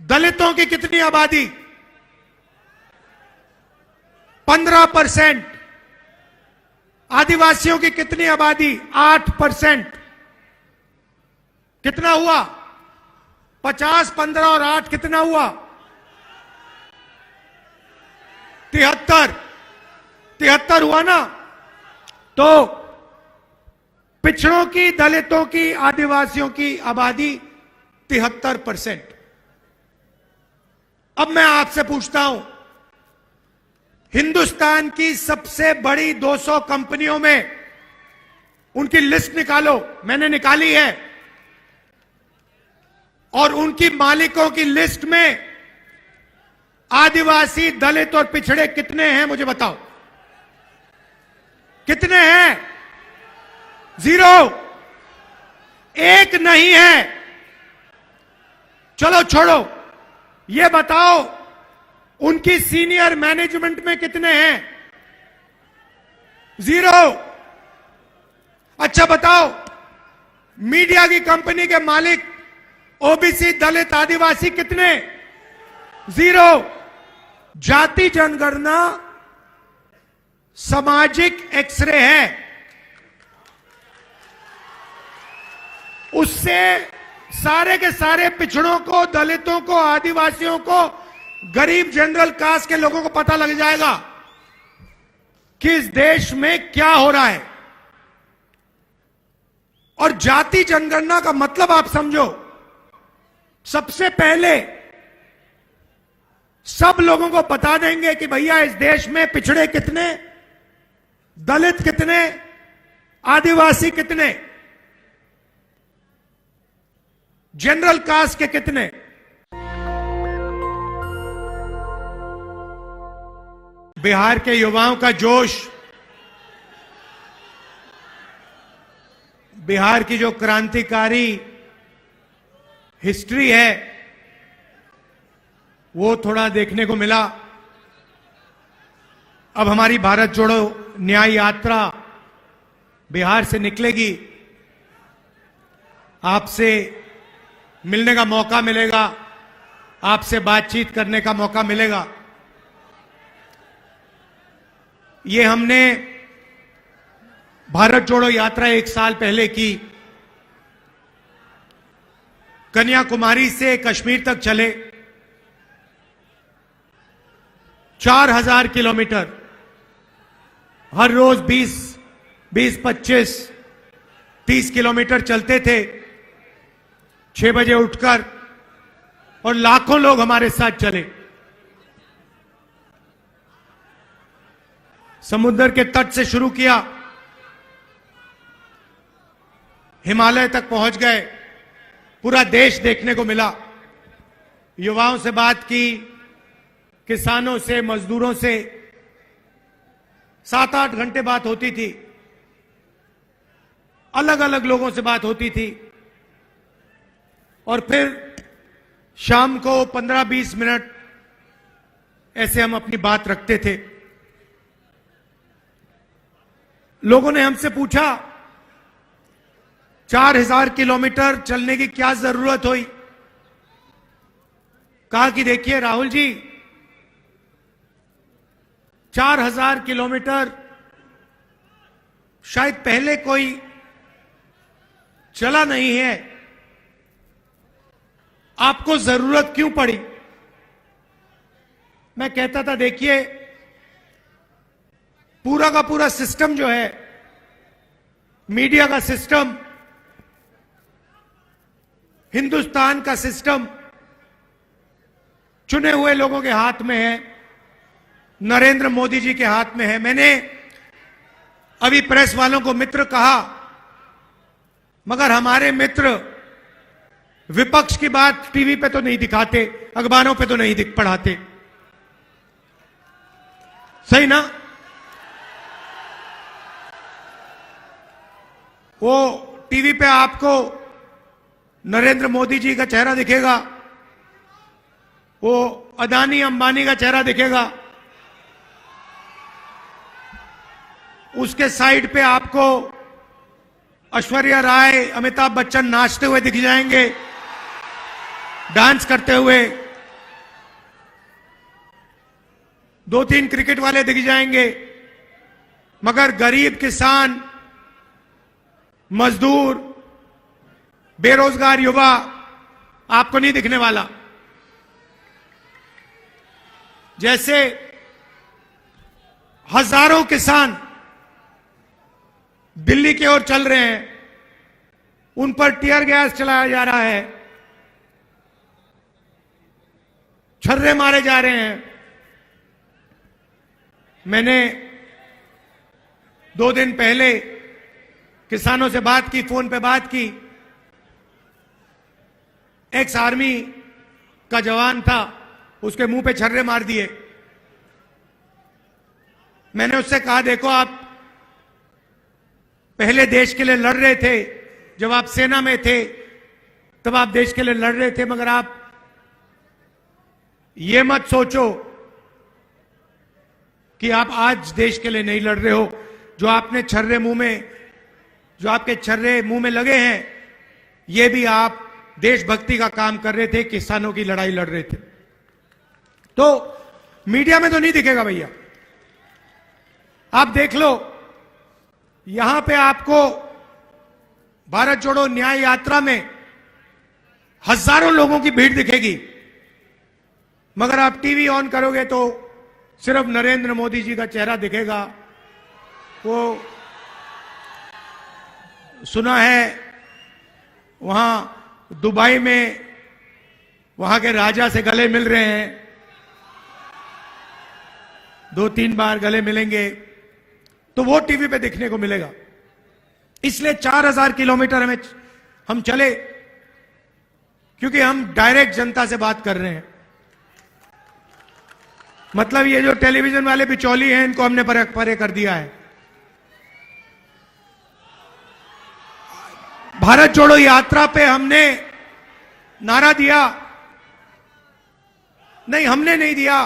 दलितों की कितनी आबादी? 15%। आदिवासियों की कितनी आबादी? 8%। कितना हुआ? 50, 15 और 8 कितना हुआ? 73। 73 हुआ ना? तो पिछड़ों की, दलितों की, आदिवासियों की आबादी 73%। अब मैं आपसे पूछता हूं, हिंदुस्तान की सबसे बड़ी 200 कंपनियों में उनकी लिस्ट निकालो। मैंने निकाली है। और उनकी मालिकों की लिस्ट में आदिवासी, दलित और पिछड़े कितने हैं मुझे बताओ। कितने हैं? 0। एक नहीं है। चलो छोड़ो, ये बताओ उनकी सीनियर मैनेजमेंट में कितने हैं? 0। अच्छा बताओ, मीडिया की कंपनी के मालिक ओबीसी, दलित, आदिवासी कितने? 0। जाति जनगणना सामाजिक एक्सरे है। उससे सारे के सारे पिछड़ों को, दलितों को, आदिवासियों को, गरीब जनरल कास्ट के लोगों को पता लग जाएगा कि इस देश में क्या हो रहा है। और जाति जनगणना का मतलब आप समझो, सबसे पहले सब लोगों को बता देंगे कि भैया इस देश में पिछड़े कितने, दलित कितने, आदिवासी कितने, जनरल कास्ट के कितने। बिहार के युवाओं का जोश, बिहार की जो क्रांतिकारी हिस्ट्री है वो थोड़ा देखने को मिला। अब हमारी भारत जोड़ो न्याय यात्रा बिहार से निकलेगी। आपसे मिलने का मौका मिलेगा, आपसे बातचीत करने का मौका मिलेगा। ये हमने भारत जोड़ो यात्रा 1 साल पहले की। कन्याकुमारी से कश्मीर तक चले, 4000 किलोमीटर, हर रोज 20, 25, 30 किलोमीटर चलते थे 6 बजे उठकर, और लाखों लोग हमारे साथ चले। समुद्र के तट से शुरू किया, हिमालय तक पहुंच गए, पूरा देश देखने को मिला। युवाओं से बात की, किसानों से, मजदूरों से 7-8 घंटे बात होती थी, अलग अलग लोगों से बात होती थी। और फिर शाम को 15-20 मिनट ऐसे हम अपनी बात रखते थे। लोगों ने हमसे पूछा 4000 किलोमीटर चलने की क्या जरूरत हुई। कहा कि देखिए राहुल जी, 4000 किलोमीटर शायद पहले कोई चला नहीं है, आपको जरूरत क्यों पड़ी? मैं कहता था देखिए, पूरा का पूरा सिस्टम जो है, मीडिया का सिस्टम, हिंदुस्तान का सिस्टम चुने हुए लोगों के हाथ में है, नरेंद्र मोदी जी के हाथ में है। मैंने अभी प्रेस वालों को मित्र कहा, मगर हमारे मित्र विपक्ष की बात टीवी पे तो नहीं दिखाते, अखबारों पे तो नहीं दिख पढ़ाते। सही ना? वो टीवी पे आपको नरेंद्र मोदी जी का चेहरा दिखेगा, वो अदानी अंबानी का चेहरा दिखेगा, उसके साइड पे आपको ऐश्वर्या राय, अमिताभ बच्चन नाचते हुए दिख जाएंगे, डांस करते हुए, 2-3 क्रिकेट वाले दिख जाएंगे, मगर गरीब किसान, मजदूर, बेरोजगार युवा आपको नहीं दिखने वाला। जैसे हजारों किसान दिल्ली की ओर चल रहे हैं, उन पर टीयर गैस चलाया जा रहा है, छर्रे मारे जा रहे हैं। मैंने 2 दिन पहले किसानों से बात की, फोन पे बात की। एक्स आर्मी का जवान था, उसके मुंह पे छर्रे मार दिए। मैंने उससे कहा, देखो आप पहले देश के लिए लड़ रहे थे, जब आप सेना में थे तब आप देश के लिए लड़ रहे थे, मगर आप ये मत सोचो कि आप आज देश के लिए नहीं लड़ रहे हो। जो आपने छर्रे मुंह में, जो आपके छर्रे मुंह में लगे हैं, ये भी आप देशभक्ति का काम कर रहे थे, किसानों की लड़ाई लड़ रहे थे। तो मीडिया में तो नहीं दिखेगा भैया। आप देख लो, यहां पे आपको भारत जोड़ो न्याय यात्रा में हजारों लोगों की भीड़ दिखेगी, मगर आप टीवी ऑन करोगे तो सिर्फ नरेंद्र मोदी जी का चेहरा दिखेगा। वो सुना है वहां दुबई में वहां के राजा से गले मिल रहे हैं, 2-3 बार गले मिलेंगे, तो वो टीवी पे दिखने को मिलेगा। इसलिए 4000 किलोमीटर हम चले, क्योंकि हम डायरेक्ट जनता से बात कर रहे हैं। मतलब ये जो टेलीविजन वाले बिचौली हैं, इनको हमने परे कर दिया है। भारत जोड़ो यात्रा पे हमने नारा दिया, नहीं हमने नहीं दिया,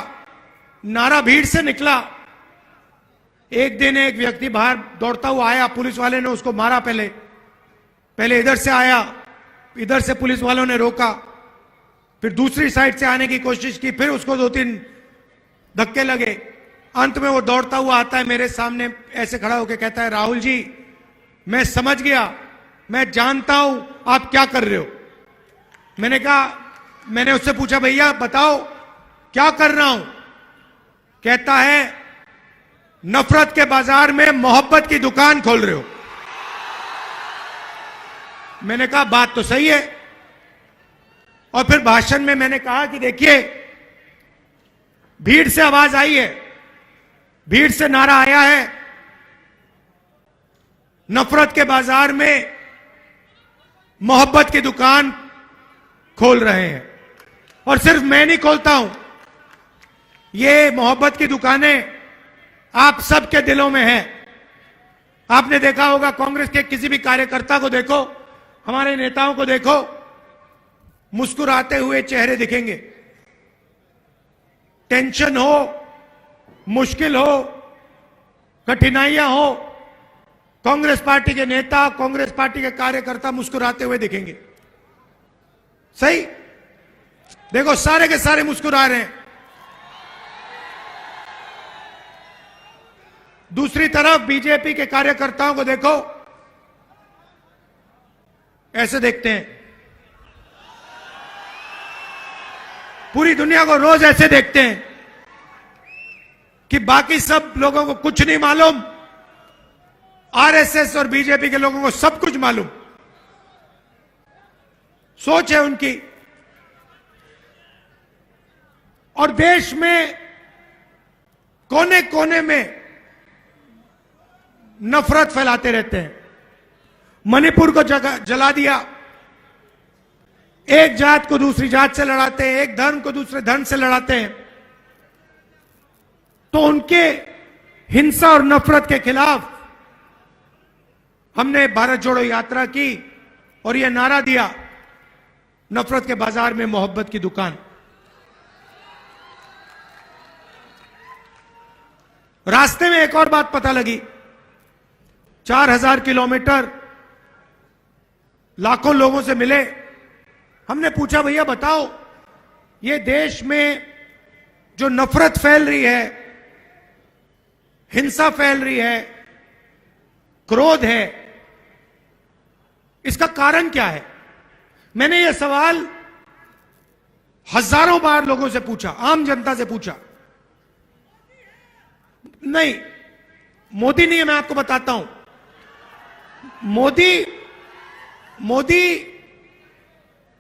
नारा भीड़ से निकला। एक दिन एक व्यक्ति बाहर दौड़ता हुआ आया, पुलिस वाले ने उसको मारा। पहले इधर से आया, इधर से पुलिस वालों ने रोका, फिर दूसरी साइड से आने की कोशिश की, फिर उसको 2-3 धक्के लगे। अंत में वो दौड़ता हुआ आता है मेरे सामने, ऐसे खड़ा होकर कहता है, राहुल जी मैं समझ गया, मैं जानता हूं आप क्या कर रहे हो। मैंने उससे पूछा, भैया बताओ क्या कर रहा हूं। कहता है, नफरत के बाजार में मोहब्बत की दुकान खोल रहे हो। मैंने कहा बात तो सही है। और फिर भाषण में मैंने कहा कि देखिए, भीड़ से आवाज आई है, भीड़ से नारा आया है, नफरत के बाजार में मोहब्बत की दुकान खोल रहे हैं। और सिर्फ मैं नहीं खोलता हूं, ये मोहब्बत की दुकानें आप सबके दिलों में है। आपने देखा होगा, कांग्रेस के किसी भी कार्यकर्ता को देखो, हमारे नेताओं को देखो, मुस्कुराते हुए चेहरे दिखेंगे। टेंशन हो, मुश्किल हो, कठिनाइयां हो, कांग्रेस पार्टी के नेता, कांग्रेस पार्टी के कार्यकर्ता मुस्कुराते हुए दिखेंगे। सही? देखो सारे के सारे मुस्कुरा रहे हैं। दूसरी तरफ बीजेपी के कार्यकर्ताओं को देखो, ऐसे देखते हैं। पूरी दुनिया को रोज ऐसे देखते हैं कि बाकी सब लोगों को कुछ नहीं मालूम, आरएसएस और बीजेपी के लोगों को सब कुछ मालूम। सोच है उनकी। और देश में कोने कोने में नफरत फैलाते रहते हैं। मणिपुर को जला दिया, एक जात को दूसरी जात से लड़ाते हैं, एक धर्म को दूसरे धर्म से लड़ाते हैं। तो उनके हिंसा और नफरत के खिलाफ हमने भारत जोड़ो यात्रा की और यह नारा दिया, नफरत के बाजार में मोहब्बत की दुकान। रास्ते में एक और बात पता लगी, 4000 किलोमीटर लाखों लोगों से मिले। हमने पूछा, भैया बताओ, ये देश में जो नफरत फैल रही है, हिंसा फैल रही है, क्रोध है, इसका कारण क्या है? मैंने यह सवाल हजारों बार लोगों से पूछा, आम जनता से पूछा। नहीं, मोदी नहीं है, मैं आपको बताता हूं। मोदी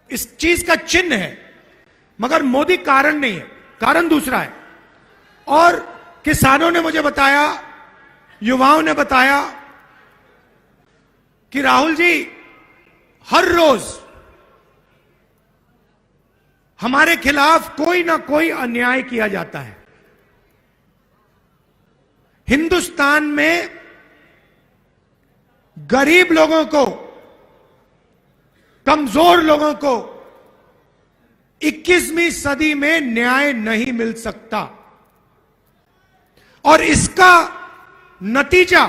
इस चीज का चिन्ह है, मगर मोदी कारण नहीं है, कारण दूसरा है। और किसानों ने मुझे बताया, युवाओं ने बताया कि राहुल जी, हर रोज हमारे खिलाफ कोई ना कोई अन्याय किया जाता है। हिंदुस्तान में गरीब लोगों को, कमजोर लोगों को 21वीं सदी में न्याय नहीं मिल सकता, और इसका नतीजा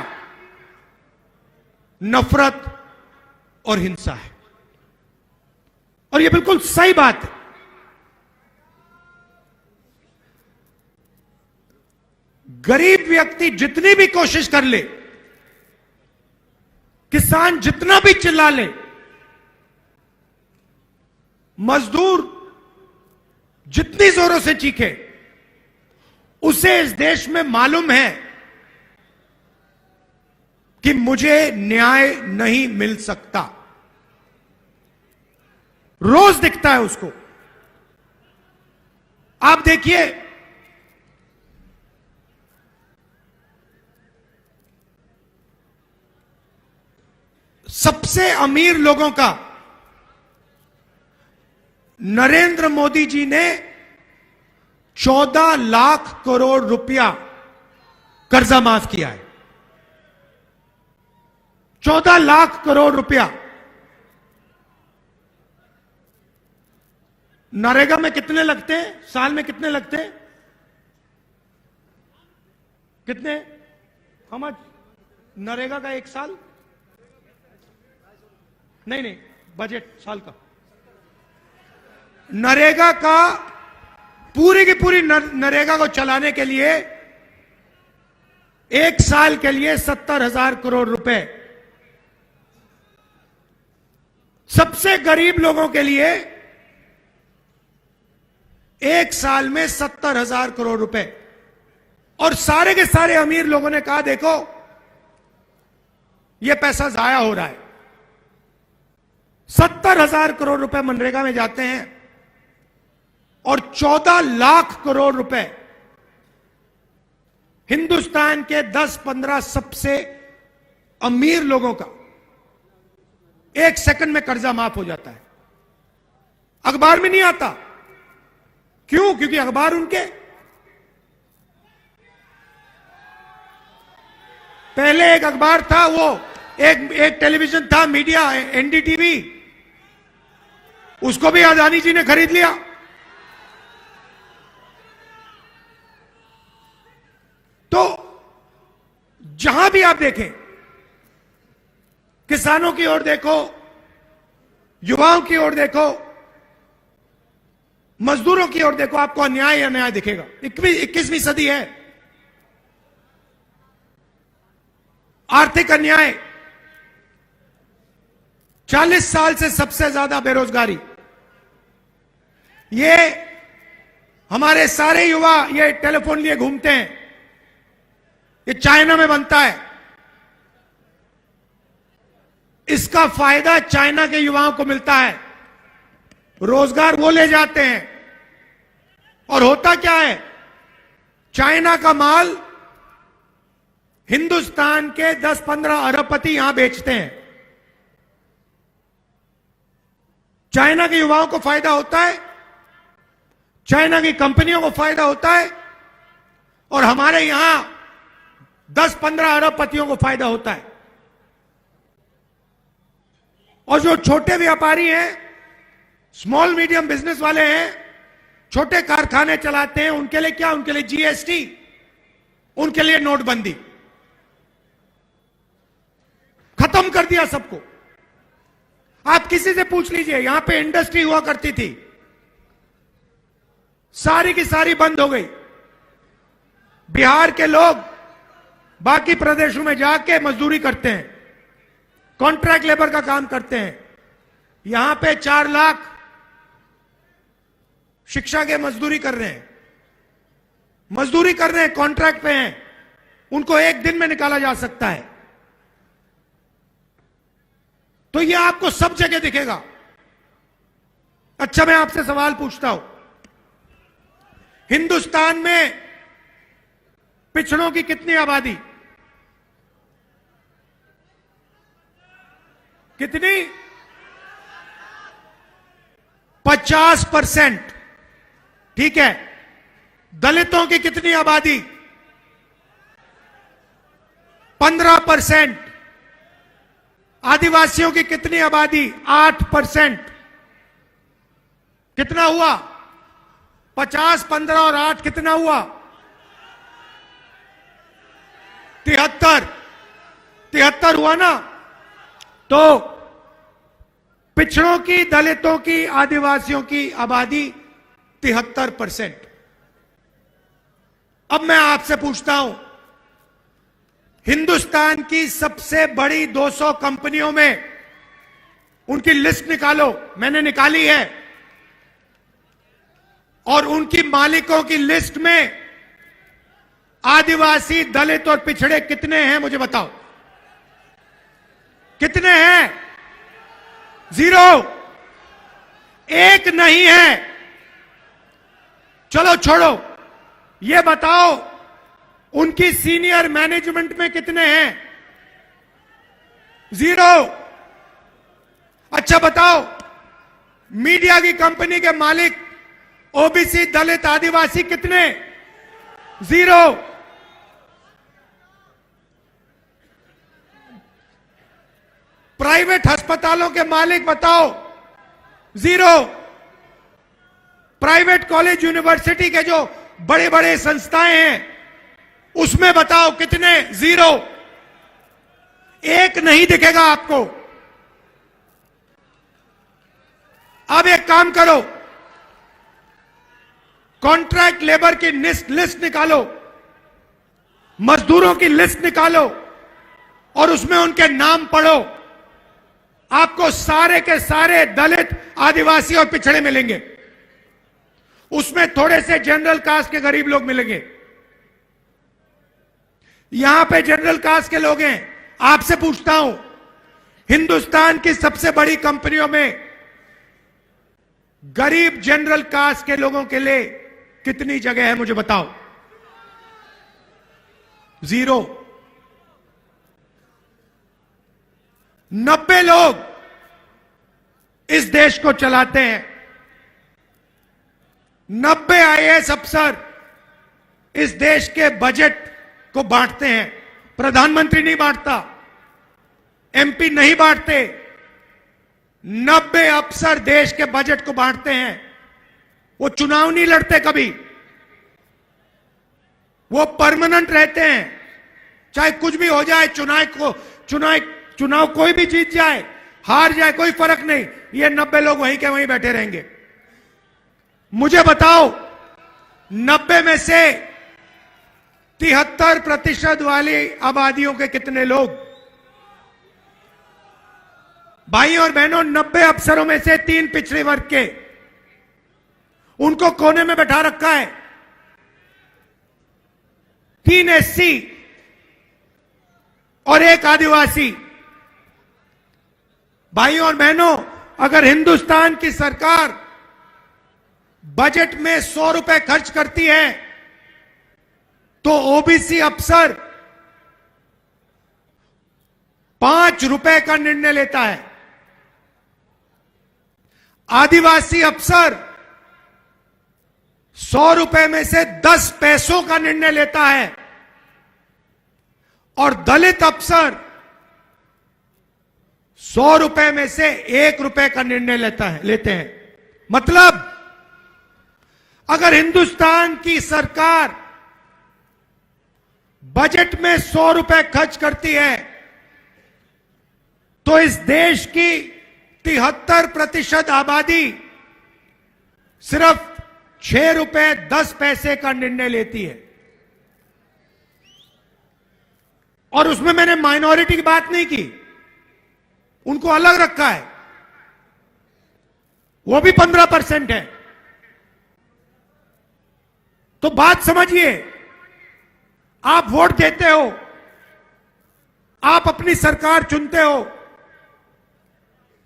नफरत और हिंसा है। और यह बिल्कुल सही बात है। गरीब व्यक्ति जितनी भी कोशिश कर ले, किसान जितना भी चिल्ला ले, मजदूर जितनी जोरों से चीखे, उसे इस देश में मालूम है कि मुझे न्याय नहीं मिल सकता। रोज दिखता है उसको। आप देखिए, सबसे अमीर लोगों का नरेंद्र मोदी जी ने 14 लाख करोड़ रुपया कर्जा माफ किया है। 14 लाख करोड़ रुपया। नरेगा में कितने लगते हैं? साल में कितने लगते हैं? कितने? हम नरेगा का एक साल? नहीं, बजट साल का। नरेगा का पूरी की पूरी नरेगा को चलाने के लिए एक साल के लिए 70,000 करोड़ रुपए। सबसे गरीब लोगों के लिए एक साल में 70,000 करोड़ रुपए। और सारे के सारे अमीर लोगों ने कहा, देखो यह पैसा जाया हो रहा है। 70,000 करोड़ रुपए मनरेगा में जाते हैं और 14 लाख करोड़ रुपए हिंदुस्तान के 10-15 सबसे अमीर लोगों का एक सेकंड में कर्जा माफ हो जाता है। अखबार में नहीं आता। क्यों? क्योंकि अखबार उनके। पहले एक अखबार था, वो एक टेलीविजन था, मीडिया, एनडीटीवी, उसको भी अदानी जी ने खरीद लिया। तो जहां भी आप देखें, किसानों की ओर देखो, युवाओं की ओर देखो, मजदूरों की ओर देखो, आपको अन्याय अन्याय दिखेगा। 21वीं सदी है। आर्थिक अन्याय, 40 साल से सबसे ज्यादा बेरोजगारी। ये हमारे सारे युवा ये टेलीफोन लिए घूमते हैं, ये चाइना में बनता है। इसका फायदा चाइना के युवाओं को मिलता है, रोजगार वो ले जाते हैं। और होता क्या है? चाइना का माल हिंदुस्तान के 10-15 अरबपति यहां बेचते हैं। चाइना के युवाओं को फायदा होता है, चाइना की कंपनियों को फायदा होता है, और हमारे यहां 10-15 अरबपतियों को फायदा होता है। और जो छोटे व्यापारी हैं, स्मॉल मीडियम बिजनेस वाले हैं, छोटे कारखाने चलाते हैं, उनके लिए क्या? उनके लिए जीएसटी, उनके लिए नोटबंदी। खत्म कर दिया सबको। आप किसी से पूछ लीजिए, यहां पे इंडस्ट्री हुआ करती थी, सारी की सारी बंद हो गई। बिहार के लोग बाकी प्रदेशों में जाके मजदूरी करते हैं, कॉन्ट्रैक्ट लेबर का काम करते हैं। यहां पे 4 लाख शिक्षा के मजदूरी कर रहे हैं, कॉन्ट्रैक्ट पे हैं, उनको एक दिन में निकाला जा सकता है। तो यह आपको सब जगह दिखेगा। अच्छा, मैं आपसे सवाल पूछता हूं, हिंदुस्तान में पिछड़ों की कितनी आबादी? कितनी? 50%। ठीक है। दलितों की कितनी आबादी? 15%। आदिवासियों की कितनी आबादी? 8%। कितना हुआ? 50, 15 और 8 कितना हुआ? 73 हुआ ना? तो पिछड़ों की, दलितों की, आदिवासियों की आबादी 73%। अब मैं आपसे पूछता हूं, हिंदुस्तान की सबसे बड़ी 200 कंपनियों में उनकी लिस्ट निकालो। मैंने निकाली है। और उनकी मालिकों की लिस्ट में आदिवासी, दलित और पिछड़े कितने हैं मुझे बताओ। कितने हैं? 0। एक नहीं है। चलो छोड़ो, यह बताओ उनकी सीनियर मैनेजमेंट में कितने हैं? 0। अच्छा बताओ, मीडिया की कंपनी के मालिक ओबीसी, दलित, आदिवासी कितने? 0। प्राइवेट अस्पतालों के मालिक बताओ? 0। प्राइवेट कॉलेज, यूनिवर्सिटी के जो बड़े बड़े संस्थाएं हैं उसमें बताओ कितने? 0। एक नहीं दिखेगा आपको। अब एक काम करो, कॉन्ट्रैक्ट लेबर की लिस्ट निकालो, मजदूरों की लिस्ट निकालो और उसमें उनके नाम पढ़ो। आपको सारे के सारे दलित, आदिवासी और पिछड़े मिलेंगे। उसमें थोड़े से जनरल कास्ट के गरीब लोग मिलेंगे। यहां पे जनरल कास्ट के लोग हैं। आपसे पूछता हूं, हिंदुस्तान की सबसे बड़ी कंपनियों में गरीब जनरल कास्ट के लोगों के लिए कितनी जगह है मुझे बताओ? 0। 90 लोग इस देश को चलाते हैं। 90 आईएएस अफसर इस देश के बजट को बांटते हैं। प्रधानमंत्री नहीं बांटता, एमपी नहीं बांटते। 90 अफसर देश के बजट को बांटते हैं। वो चुनाव नहीं लड़ते कभी, वो परमानेंट रहते हैं। चाहे कुछ भी हो जाए, चुनाव कोई भी जीत जाए, हार जाए, कोई फर्क नहीं, ये 90 लोग वहीं के वहीं बैठे रहेंगे। मुझे बताओ, 90 में से 73% वाली आबादियों के कितने लोग? भाई और बहनों, 90 अफसरों में से 3 पिछड़े वर्ग के, उनको कोने में बैठा रखा है। 3 एससी और 1 आदिवासी। भाइयों और बहनों, अगर हिंदुस्तान की सरकार बजट में 100 रुपए खर्च करती है तो ओबीसी अफसर 5 रुपए का निर्णय लेता है। आदिवासी अफसर 100 रुपए में से 10 पैसों का निर्णय लेता है और दलित अफसर 100 रुपए में से 1 रुपए का निर्णय लेते हैं। मतलब अगर हिंदुस्तान की सरकार बजट में 100 रुपए खर्च करती है तो इस देश की 73% आबादी सिर्फ 6 रुपए 10 पैसे का निर्णय लेती है। और उसमें मैंने माइनॉरिटी की बात नहीं की, उनको अलग रखा है, वो भी 15% है। तो बात समझिए, आप वोट देते हो, आप अपनी सरकार चुनते हो,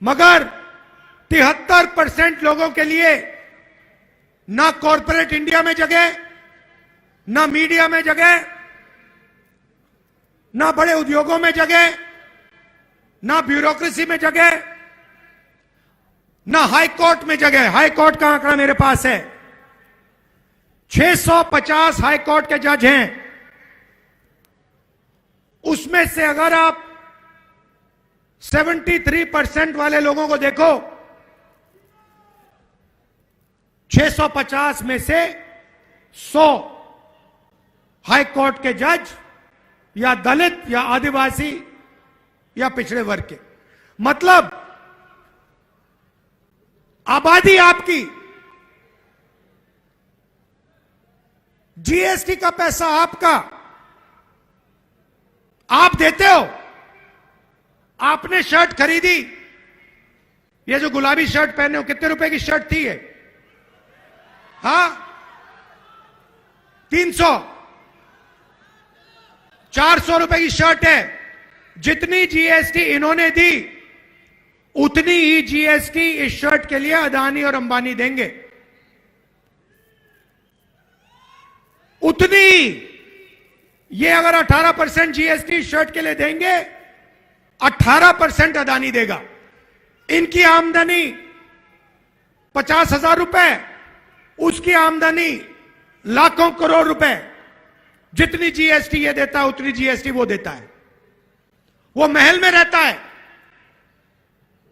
मगर 73% लोगों के लिए ना कॉरपोरेट इंडिया में जगह, ना मीडिया में जगह, ना बड़े उद्योगों में जगह, ना ब्यूरोक्रेसी में जगह, ना हाई कोर्ट में जगह। हाई कोर्ट का आंकड़ा मेरे पास है, 650 हाई कोर्ट के जज हैं। उसमें से अगर आप 73% वाले लोगों को देखो, 650 में से 100 हाई कोर्ट के जज या दलित या आदिवासी या पिछड़े वर्ग के। मतलब आबादी आपकी, जीएसटी का पैसा आपका, आप देते हो। आपने शर्ट खरीदी, ये जो गुलाबी शर्ट पहने हो, कितने रुपए की शर्ट थी ये? हाँ, 300 400 रुपए की शर्ट है। जितनी जीएसटी इन्होंने दी, उतनी ही जीएसटी इस शर्ट के लिए अदानी और अंबानी देंगे, उतनी। ये अगर 18% जीएसटी शर्ट के लिए देंगे, 18% अदानी देगा। इनकी आमदनी 50,000 रुपए, उसकी आमदनी लाखों करोड़ रुपए। जितनी जीएसटी ये देता है, उतनी जीएसटी वो देता है। वो महल में रहता है,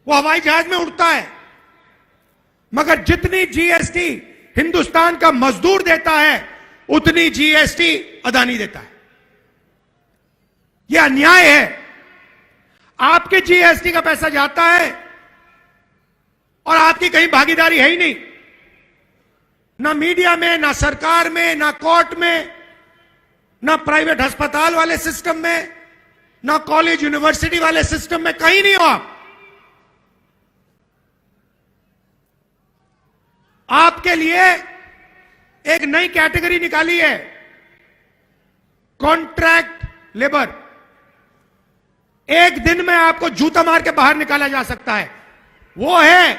वो हवाई जहाज में उड़ता है, मगर जितनी जीएसटी हिंदुस्तान का मजदूर देता है, उतनी जीएसटी अदानी देता है। यह अन्याय है। आपके जीएसटी का पैसा जाता है और आपकी कहीं भागीदारी है ही नहीं, ना मीडिया में, ना सरकार में, ना कोर्ट में, ना प्राइवेट अस्पताल वाले सिस्टम में, ना कॉलेज यूनिवर्सिटी वाले सिस्टम में, कहीं नहीं हो आप। आपके लिए एक नई कैटेगरी निकाली है, कॉन्ट्रैक्ट लेबर। एक दिन में आपको जूता मार के बाहर निकाला जा सकता है। वो है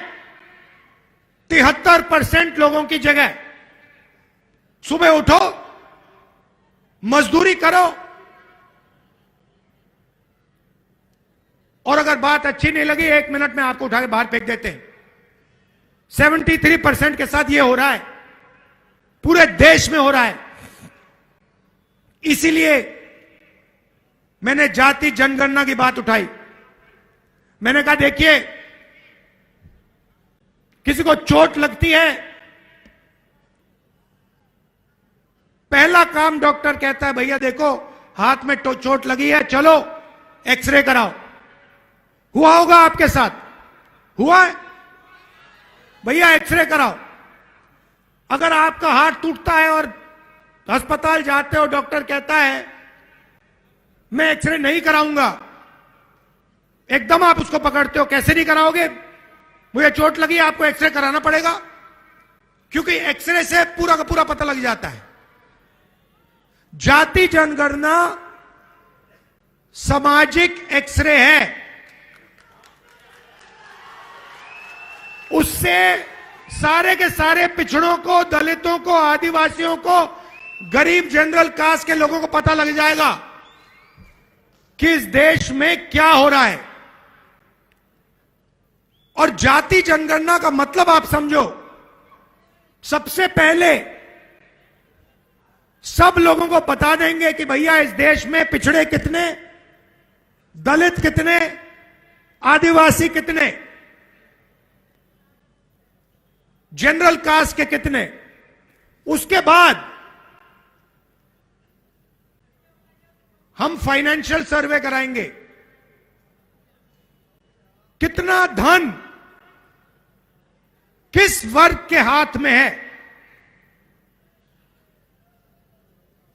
73% लोगों की जगह। सुबह उठो, मजदूरी करो, और अगर बात अच्छी नहीं लगी, 1 मिनट में आपको उठा के बाहर फेंक देते हैं। 73% के साथ ये हो रहा है, पूरे देश में हो रहा है। इसीलिए मैंने जाति जनगणना की बात उठाई। मैंने कहा, देखिए, किसी को चोट लगती है, पहला काम डॉक्टर कहता है, भैया देखो हाथ में चोट लगी है, चलो एक्सरे कराओ। हुआ होगा आपके साथ, हुआ है? भैया एक्सरे कराओ। अगर आपका हाथ टूटता है और अस्पताल जाते हो, डॉक्टर कहता है मैं एक्सरे नहीं कराऊंगा, एकदम आप उसको पकड़ते हो, कैसे नहीं कराओगे? मुझे चोट लगी, आपको एक्सरे कराना पड़ेगा, क्योंकि एक्सरे से पूरा का पूरा पता लग जाता है। जाति जनगणना सामाजिक एक्सरे है। उससे सारे के सारे पिछड़ों को, दलितों को, आदिवासियों को, गरीब जनरल कास्ट के लोगों को पता लग जाएगा कि इस देश में क्या हो रहा है। और जाति जनगणना का मतलब आप समझो, सबसे पहले सब लोगों को बता देंगे कि भैया इस देश में पिछड़े कितने, दलित कितने, आदिवासी कितने, जनरल कास्ट के कितने। उसके बाद हम फाइनेंशियल सर्वे कराएंगे, कितना धन किस वर्ग के हाथ में है।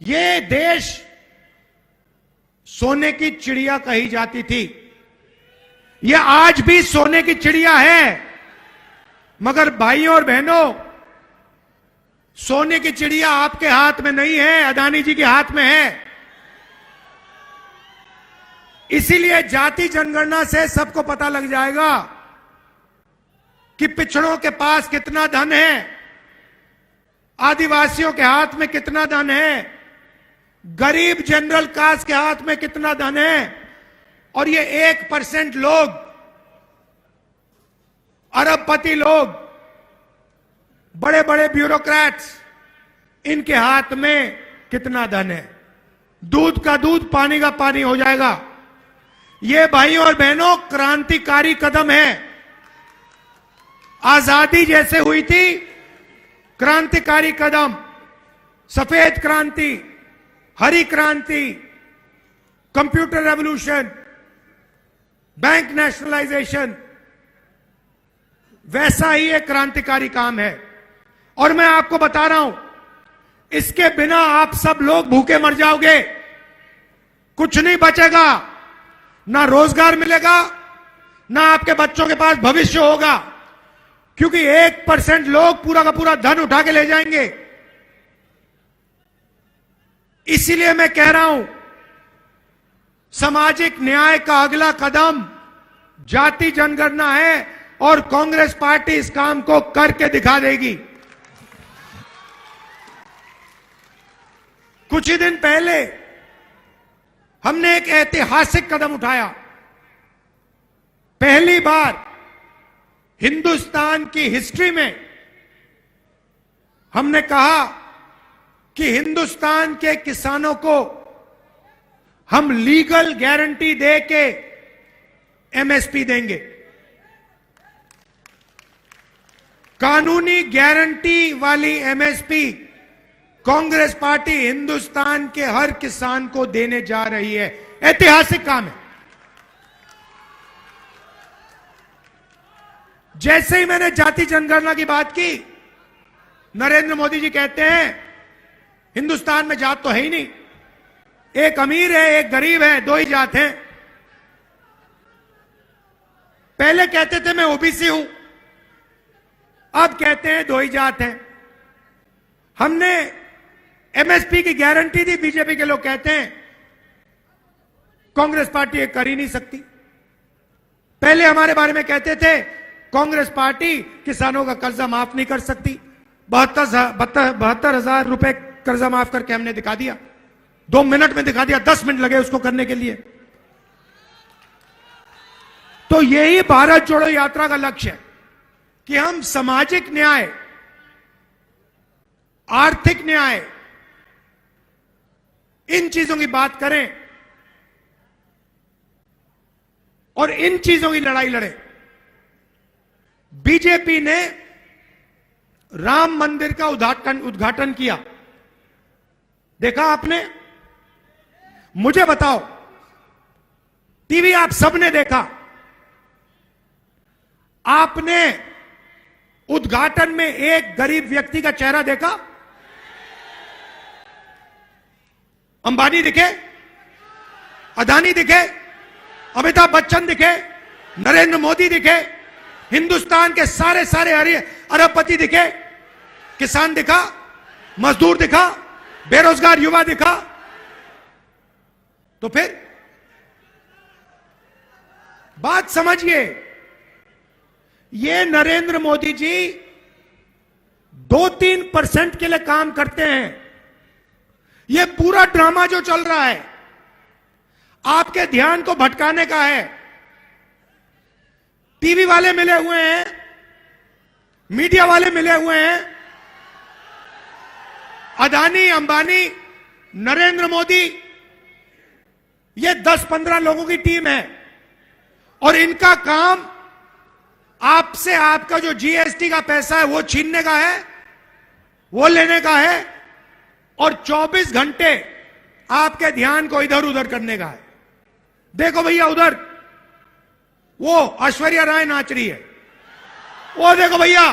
ये देश सोने की चिड़िया कही जाती थी। यह आज भी सोने की चिड़िया है, मगर भाइयों और बहनों, सोने की चिड़िया आपके हाथ में नहीं है, अदानी जी के हाथ में है। इसीलिए जाति जनगणना से सबको पता लग जाएगा कि पिछड़ों के पास कितना धन है, आदिवासियों के हाथ में कितना धन है, गरीब जनरल कास्ट के हाथ में कितना धन है, और ये 1% लोग, अरबपति लोग, बड़े बड़े ब्यूरोक्रेट्स, इनके हाथ में कितना धन है। दूध का दूध, पानी का पानी हो जाएगा। ये भाइयों और बहनों क्रांतिकारी कदम है। आजादी जैसे हुई थी, क्रांतिकारी कदम, सफेद क्रांति, हरी क्रांति, कंप्यूटर रेवोल्यूशन, बैंक नेशनलाइजेशन, वैसा ही एक क्रांतिकारी काम है। और मैं आपको बता रहा हूं, इसके बिना आप सब लोग भूखे मर जाओगे, कुछ नहीं बचेगा, ना रोजगार मिलेगा, ना आपके बच्चों के पास भविष्य होगा, क्योंकि 1% लोग पूरा का पूरा धन उठा के ले जाएंगे। इसीलिए मैं कह रहा हूं, सामाजिक न्याय का अगला कदम जाति जनगणना है, और कांग्रेस पार्टी इस काम को करके दिखा देगी। कुछ ही दिन पहले हमने एक ऐतिहासिक कदम उठाया। पहली बार हिंदुस्तान की हिस्ट्री में हमने कहा कि हिंदुस्तान के किसानों को हम लीगल गारंटी दे के एमएसपी देंगे। कानूनी गारंटी वाली एमएसपी कांग्रेस पार्टी हिंदुस्तान के हर किसान को देने जा रही है। ऐतिहासिक काम है। जैसे ही मैंने जाति जनगणना की बात की, नरेंद्र मोदी जी कहते हैं हिंदुस्तान में जात तो है ही नहीं, एक अमीर है एक गरीब है, दो ही जात हैं। पहले कहते थे मैं ओबीसी हूं, अब कहते हैं दो ही जात हैं। हमने एमएसपी की गारंटी दी, बीजेपी के लोग कहते हैं कांग्रेस पार्टी ये कर ही नहीं सकती। पहले हमारे बारे में कहते थे कांग्रेस पार्टी किसानों का कर्जा माफ नहीं कर सकती। 72,000 रुपए कर्जा माफ करके हमने दिखा दिया, 2 मिनट में दिखा दिया, 10 मिनट लगे उसको करने के लिए। तो यही भारत जोड़ो यात्रा का लक्ष्य है कि हम सामाजिक न्याय, आर्थिक न्याय, इन चीजों की बात करें और इन चीजों की लड़ाई लड़ें। बीजेपी ने राम मंदिर का उद्घाटन किया, देखा आपने? मुझे बताओ, टीवी आप सबने देखा, आपने उद्घाटन में एक गरीब व्यक्ति का चेहरा देखा? अंबानी दिखे, अदानी दिखे, अमिताभ बच्चन दिखे, नरेंद्र मोदी दिखे, हिंदुस्तान के सारे सारे अरबपति दिखे, किसान दिखा, मजदूर दिखा, बेरोजगार युवा दिखा? तो फिर बात समझिए, ये नरेंद्र मोदी जी 2-3% के लिए काम करते हैं। ये पूरा ड्रामा जो चल रहा है आपके ध्यान को भटकाने का है। टीवी वाले मिले हुए हैं, मीडिया वाले मिले हुए हैं, अदानी, अंबानी, नरेंद्र मोदी, ये 10-15 लोगों की टीम है और इनका काम आपसे आपका जो जीएसटी का पैसा है वो छीनने का है, वो लेने का है और 24 घंटे आपके ध्यान को इधर उधर करने का है। देखो भैया, उधर वो ऐश्वर्या राय नाच रही है, वो देखो भैया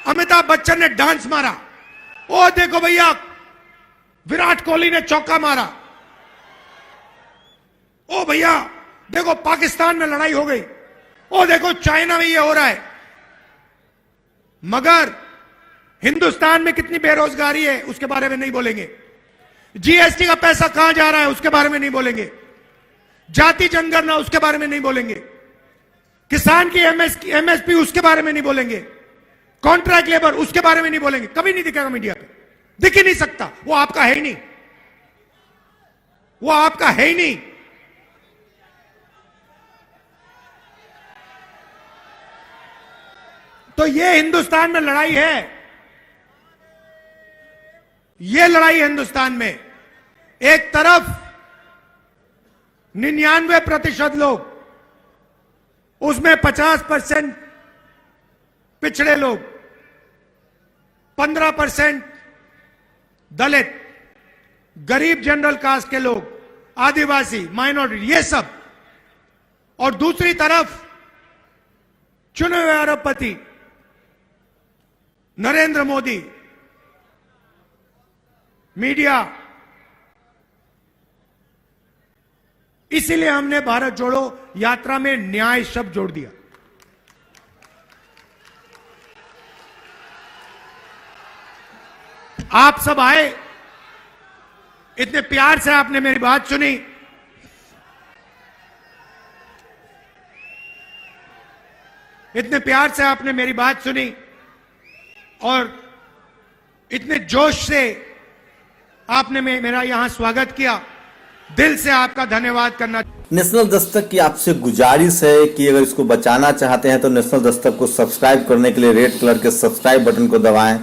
अमिताभ बच्चन ने डांस मारा, वो देखो भैया विराट कोहली ने चौका मारा। ओ भैया देखो पाकिस्तान में लड़ाई हो गई, ओ देखो चाइना में ये हो रहा है, मगर हिंदुस्तान में कितनी बेरोजगारी है उसके बारे में नहीं बोलेंगे। जीएसटी का पैसा कहां जा रहा है उसके बारे में नहीं बोलेंगे। जाति जनगणना उसके बारे में नहीं बोलेंगे। किसान की एमएसपी उसके बारे में नहीं बोलेंगे। कॉन्ट्रैक्ट लेबर उसके बारे में नहीं बोलेंगे। कभी नहीं दिखेगा मीडिया पे, दिख ही नहीं सकता, वो आपका है ही नहीं, वो आपका है ही नहीं। तो ये हिंदुस्तान में लड़ाई है, ये लड़ाई हिंदुस्तान में। एक तरफ 99% लोग, उसमें 50% पिछड़े लोग, 15% दलित, गरीब जनरल कास्ट के लोग, आदिवासी, माइनॉरिटी, ये सब, और दूसरी तरफ चुने हुए अरबपति नरेंद्र मोदी, मीडिया। इसीलिए हमने भारत जोड़ो यात्रा में न्याय शब्द जोड़ दिया। आप सब आए, इतने प्यार से आपने मेरी बात सुनी, इतने प्यार से आपने मेरी बात सुनी और इतने जोश से आपने मेरा यहां स्वागत किया। दिल से आपका धन्यवाद करना। नेशनल दस्तक की आपसे गुजारिश है कि अगर इसको बचाना चाहते हैं तो नेशनल दस्तक को सब्सक्राइब करने के लिए रेड कलर के सब्सक्राइब बटन को दबाएं,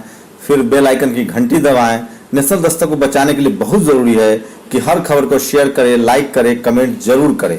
फिर बेल आइकन की घंटी दबाएं। नेशनल दस्तक को बचाने के लिए बहुत जरूरी है कि हर खबर को शेयर करें, लाइक करें, कमेंट जरूर करें।